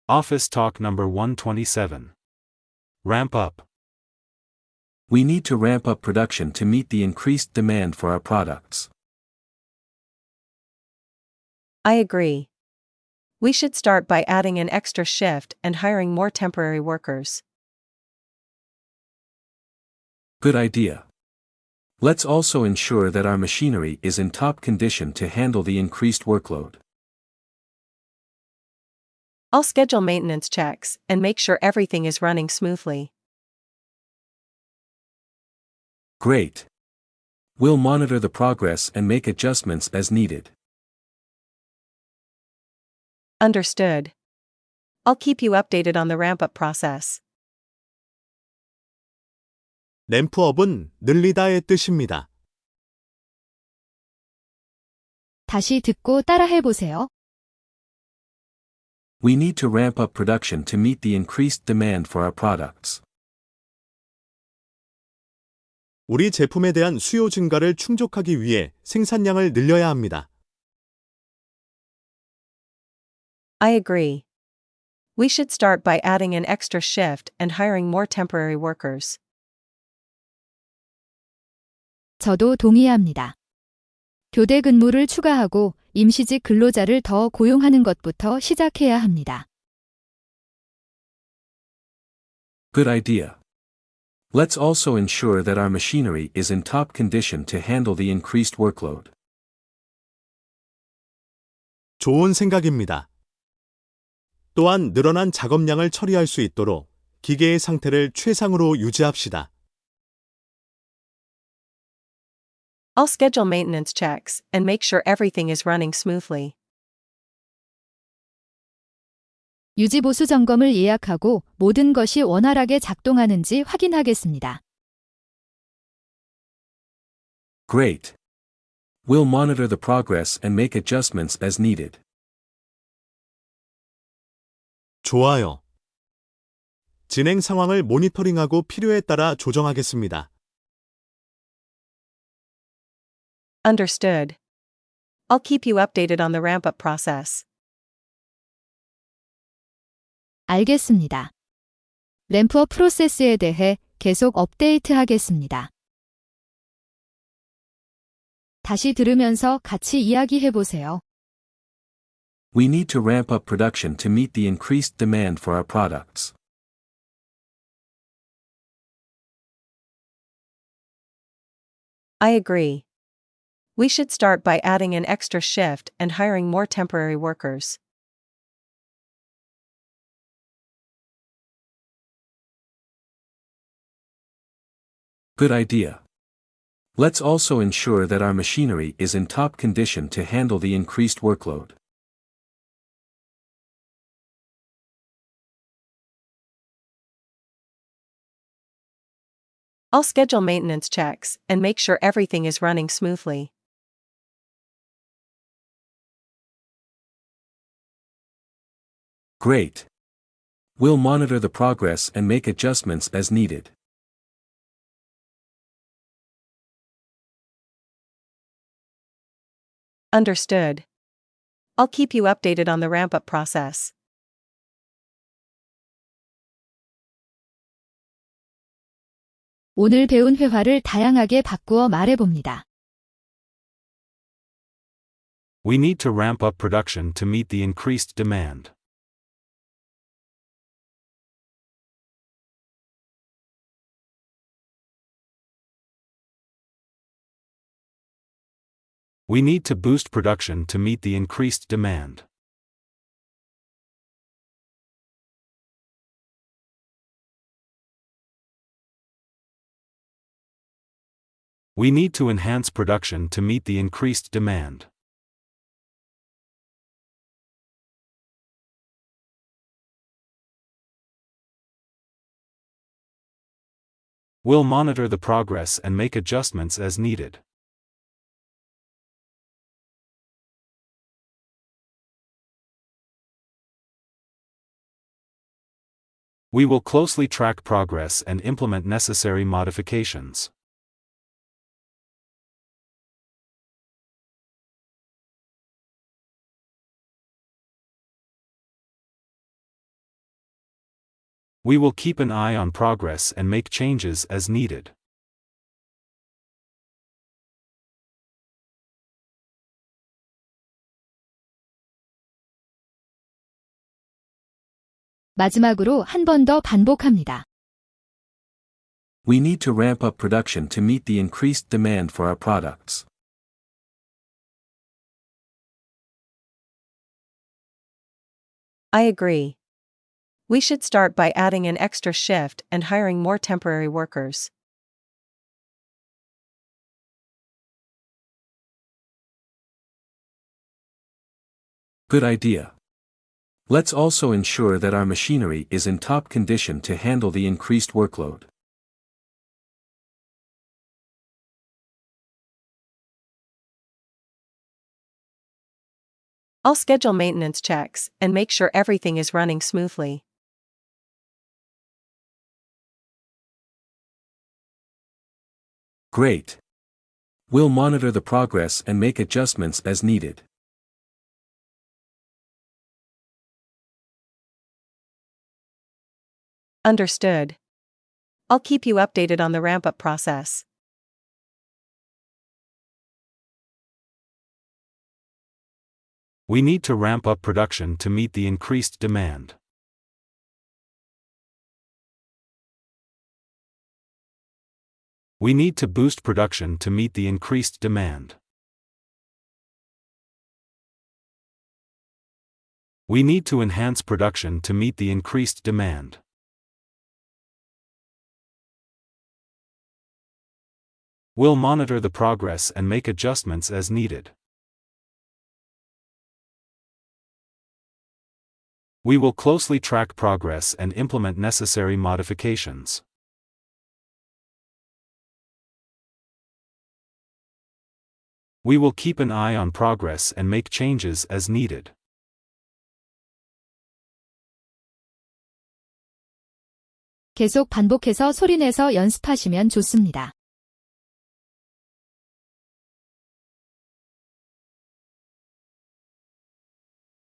Office Talk number 127. Ramp up. We need to ramp up production to meet the increased demand for our products. I agree. We should start by adding an extra shift and hiring more temporary workers. Good idea. Let's also ensure that our machinery is in top condition to handle the increased workload. I'll schedule maintenance checks and make sure everything is running smoothly. Great. We'll monitor the progress and make adjustments as needed. Understood. I'll keep you updated on the ramp-up process. 램프업은 늘리다의 뜻입니다. 다시 듣고 따라해보세요. We need to ramp up production to meet the increased demand for our products. 우리 제품에 대한 수요 증가를 충족하기 위해 생산량을 늘려야 합니다. I agree. We should start by adding an extra shift and hiring more temporary workers. 저도 동의합니다. 교대 근무를 추가하고 임시직 근로자를 더 고용하는 것부터 시작해야 합니다. Good idea. Let's also ensure that our machinery is in top condition to handle the increased workload. 좋은 생각입니다. 또한 늘어난 작업량을 처리할 수 있도록 기계의 상태를 최상으로 유지합시다. I'll schedule maintenance checks and make sure everything is running smoothly. 유지보수 점검을 예약하고 모든 것이 원활하게 작동하는지 확인하겠습니다. Great. We'll monitor the progress and make adjustments as needed. 좋아요. 진행 상황을 모니터링하고 필요에 따라 조정하겠습니다. Understood. I'll keep you updated on the ramp-up process. 알겠습니다. 램프업 프로세스에 대해 계속 업데이트하겠습니다. 다시 들으면서 같이 이야기해보세요. We need to ramp up production to meet the increased demand for our products. I agree. We should start by adding an extra shift and hiring more temporary workers. Good idea. Let's also ensure that our machinery is in top condition to handle the increased workload. I'll schedule maintenance checks and make sure everything is running smoothly. Great. We'll monitor the progress and make adjustments as needed. Understood. I'll keep you updated on the ramp-up process. 오늘 배운 회화를 다양하게 바꾸어 말해봅니다. We need to ramp up production to meet the increased demand. We need to boost production to meet the increased demand. We need to enhance production to meet the increased demand. We'll monitor the progress and make adjustments as needed. We will closely track progress and implement necessary modifications. We will keep an eye on progress and make changes as needed. 마지막으로 한 번 더 반복합니다. We need to ramp up production to meet the increased demand for our products. I agree. We should start by adding an extra shift and hiring more temporary workers. Good idea. Let's also ensure that our machinery is in top condition to handle the increased workload. I'll schedule maintenance checks and make sure everything is running smoothly. Great. We'll monitor the progress and make adjustments as needed. Understood. I'll keep you updated on the ramp-up process. We need to ramp up production to meet the increased demand. We need to boost production to meet the increased demand. We need to enhance production to meet the increased demand. We'll monitor the progress and make adjustments as needed. We will closely track progress and implement necessary modifications. We will keep an eye on progress and make changes as needed. 계속 반복해서 소리내서 연습하시면 좋습니다.